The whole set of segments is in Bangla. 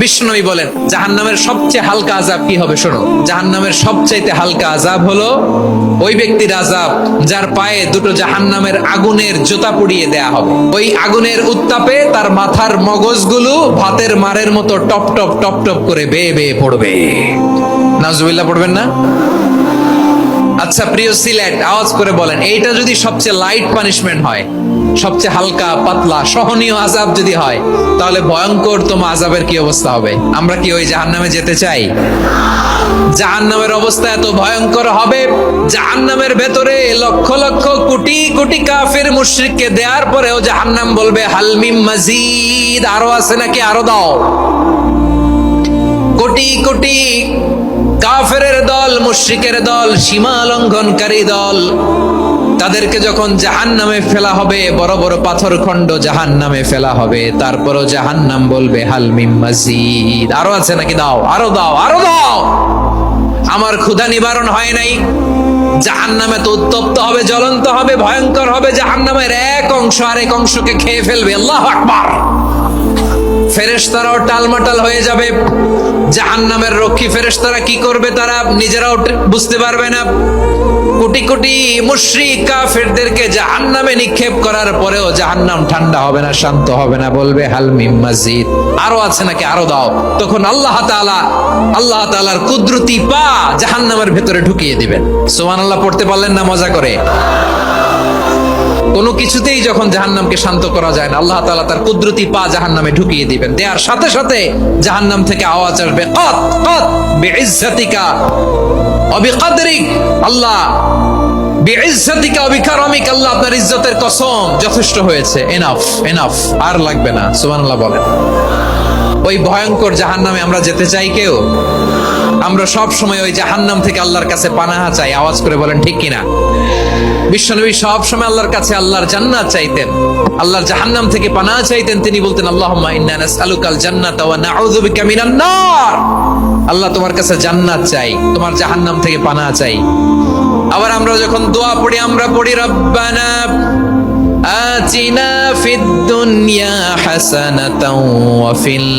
বিষ্ণুই বলেন জাহান্নামের সবচেয়ে হালকা আযাব কি হবে শোনো। জাহান্নামের সবচাইতে হালকা আযাব হলো ওই ব্যক্তির আযাব যার পায়ে দুটো জাহান্নামের আগুনের জুতা পুড়িয়ে দেয়া হবে। ওই আগুনের উত্তাপে তার মাথার মগজগুলো ভাতের মারের মতো টপ টপ টপ টপ করে বেয়ে বেয়ে পড়বে। নাউজুবিল্লাহ পড়বেন না? আচ্ছা প্রিয় সিলেট, আওয়াজ করে বলেন এইটা যদি সবচেয়ে লাইট পানিশমেন্ট হয়, সবচেয়ে হালকা পাতলা সহনীয় আযাব যদি হয়, তাহলে ভয়ঙ্কর তোমার আযাবের কি অবস্থা হবে? আমরা কি ওই জাহান্নামে যেতে চাই? জাহান্নামের অবস্থা এত ভয়ঙ্কর হবে, জাহান্নামের ভেতরে লক্ষ লক্ষ কোটি কোটি কাফির মুশরিককে দেওয়ার পরেও জাহান্নাম বলবে হাল মিন মাজিদ, আরো আছে নাকি, আরো দাও। কোটি কোটি কাফেরের দল, মুশরিকের দল, সীমা লঙ্ঘনকারী দল, তাদেরকে যখন জাহান্নামে ফেলা হবে, বড় বড় পাথর খণ্ড জাহান্নামে ফেলা হবে, তারপরও জাহান্নাম বলবে হাল মিন মাজিদ, আরো আছে নাকি, দাও, আরো দাও, আরো দাও। আমার ক্ষুধা নিবারণ হয় নাই। জাহান্নামে তো উত্তপ্ত হবে, জ্বলন্ত হবে, ভয়ঙ্কর হবে। জাহান্নামের এক অংশ আরেক অংশকে খেয়ে ফেলবে। আল্লাহু আকবার। ফেরেশতারাও টালমাটাল হয়ে যাবে। জাহান্নামের রক্ষী ফেরেশতারা কি করবে তারা নিজেরাও বুঝতে পারবে না। কোটি কোটি মুশরিক কাফেরদেরকে জাহান্নামে নিক্ষেপ করার পরেও জাহান্নাম ঠান্ডা হবে না, শান্ত হবে না, বলবে হাল মিন মাজিদ, আরো আছে নাকি, আরো দাও। তখন আল্লাহ তাআলার কুদরতি পা জাহান্নামের ভেতরে ঢুকিয়ে দিবেন। সুবহানাল্লাহ পড়তে পারলেন না মজা করে? কোনো কিছুতেই যখন জাহান্নামকে শান্ত করা যায় না, আল্লাহ তাআলা তার কুদরতি পা জাহান্নামে ঢুকিয়ে দিবেন। দেওয়ার সাথে সাথে জাহান্নাম থেকে আওয়াজ আসবে কাত কাত বিইজ্জাতিকা ওয়া বিকদরিক, আল্লাহ বিইজ্জাতিকা ওয়া বিকারামিক, আল্লাহ আপনার ইজ্জতের কসম, যথেষ্ট হয়েছে, এনাফ এনাফ, আর লাগবে না। সুবহানাল্লাহ বলেন। ওই ভয়ঙ্কর জাহান্নামে আমরা যেতে চাই কেউ? আমরা সব সময় ওই জাহান্নাম থেকে আল্লাহর কাছে পানাহা চাই। আওয়াজ করে বলেন ঠিক কিনা? বিশ্বনবী সব সময় আল্লাহর কাছে আল্লাহর জান্নাত চাইতেন, আল্লাহর জাহান্নাম থেকে পানাহা চাইতেন। তিনি বলতেন আল্লাহুম্মা ইন্না নাসআলুকাল জান্নাতা ওয়া নাউযু বিকা মিনান নার, আল্লাহ তোমার কাছে জান্নাত চাই, তোমার জাহান্নাম থেকে পানাহা চাই। আবার আমরা যখন দোয়া পড়ি, আমরা পড়ি রব্বানা আতিনা ফিদ দুনিয়া হাসানাতাও ওয়া ফিল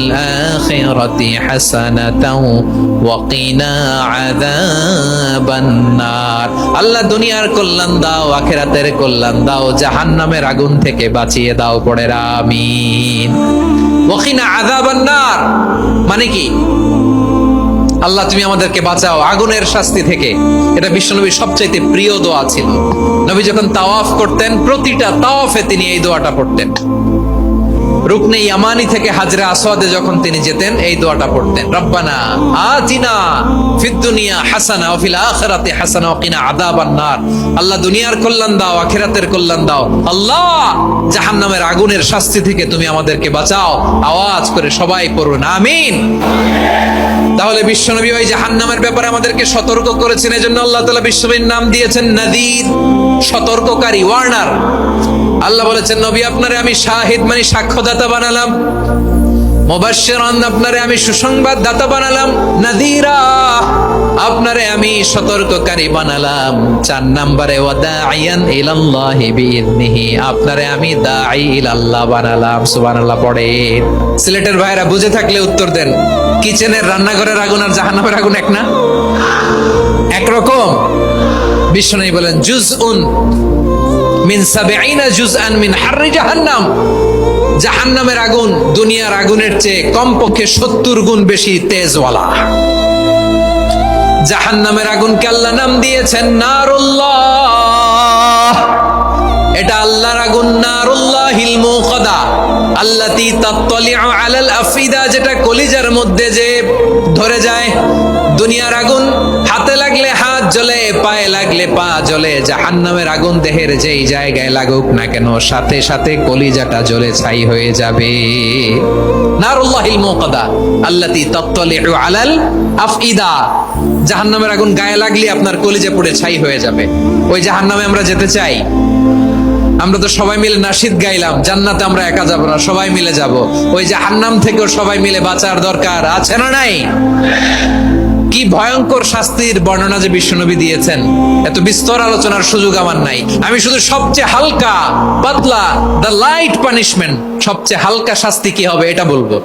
আখিরাতি হাসানাতাও ওয়া কিনা আযাবান নার, আল্লাহ দুনিয়ার কল্যাণ দাও, আখিরাতের কল্যাণ দাও, জাহান্নামের আগুন থেকে বাঁচিয়ে দাও, পড়ে আমিন। ওয়া কিনা আযাবান নার মানে কি? আল্লাহ তুমি আমাদেরকে বাঁচাও আগুনের শাস্তি থেকে। এটা বিশ্বনবীর সবচাইতে প্রিয় দোয়া ছিল। নবী যখন তাওয়াফ করতেন, প্রতিটা তাওয়াফে তিনি এই দোয়াটা পড়তেন। রুকনে ইয়ামানি থেকে হাজরে আসওয়াদে যখন তিনি যেতেন, এই দোয়াটা পড়তেন, রব্বানা আতিনা ফিদ দুনিয়া হাসানা ওয়া ফিল আখিরাতি হাসানা ওয়া কিনা আযাবান নার, আল্লাহ দুনিয়ার কল্যাণ দাও, আখিরাতের কল্যাণ দাও, আল্লাহ জাহান্নামের আগুনের শাস্তি থেকে তুমি আমাদেরকে বাঁচাও। আওয়াজ করে সবাই পড়ুন আমিন। তাহলে বিশ্বনবী ওই জাহান্নামের ব্যাপারে আমাদেরকে সতর্ক করেছেন, এজন্য আল্লাহ তাআলা বিশ্বনবীর নাম দিয়েছেন নাযীর, সতর্ককারী, ওয়ার্নার। আল্লাহ বলেছেন নবী আপনারে আমি শাহিদ মানে সাক্ষ্যদাতা বানালাম, মুবাশশিরান আপনারে আমি সুসংবাদ দাতা বানালাম, নাযীরা আপনারে আমি সতর্ককারী বানালাম। 4 নম্বরে ওয়া দাঈয়ান ইলাল্লাহি বিইذনিহি, আপনারে আমি দাঈ ইলাল্লাহ বানালাম। সুবহানাল্লাহ পড়ে। সিলেটের ভাইরা বুঝে থাকলে উত্তর দেন, কিচেনের রান্নাঘরের আগুন আর জাহান্নামের আগুন এক না? একরকম? বিশ্বনবী বলেন জুজউন মিন 70 জুজআন মিন হাররি জাহান্নাম, জাহান্নামের আগুন দুনিয়ার আগুনের চেয়ে কমপক্ষে 70 গুণ বেশি তেজওয়ালা। জাহান্নামের আগুনকে আল্লাহ নাম দিয়েছেন নারুল্লাহ। এটা আল্লাহর আগুন, নারুল্লাহিল মুকাদা আল্লাতী তাত্তালিউ আলাল আফিদা, যেটা কলিজার মধ্যে যে ধরে যায়। দুনিয়ার আগুন হাতে লাগলে হাত জ্বলে, পায়ে লাগলে পা জ্বলে, জাহান্নামের আগুন দেহের যেই জায়গায় লাগুক না কেন, সাথে সাথে কলিজাটা জ্বলে ছাই হয়ে যাবে। নারুল্লাহিল মুকাদা আল্লাতী তাত্তালিউ আলাল আফইদা, জাহান্নামের আগুন গায়ে লাগলে আপনার কলিজা পুড়ে ছাই হয়ে যাবে। ওই জাহান্নামে আমরা যেতে চাই? আমরা তো সবাই মিলে নাশিদ গাইলাম, জান্নাতে আমরা একা যাব না, সবাই মিলে যাব। ওই জাহান্নাম থেকেও সবাই মিলে বাঁচার দরকার আছে না নাই? কি ভয়ঙ্কর শাস্তির বর্ণনা যে বিশ্বনবী দিয়েছেন, এত বিস্তর আলোচনার সুযোগ আমার নাই। আমি শুধু সবচেয়ে হালকা পাতলা, দ্য লাইট পানিশমেন্ট, সবচেয়ে হালকা শাস্তি কি হবে এটা বলবো।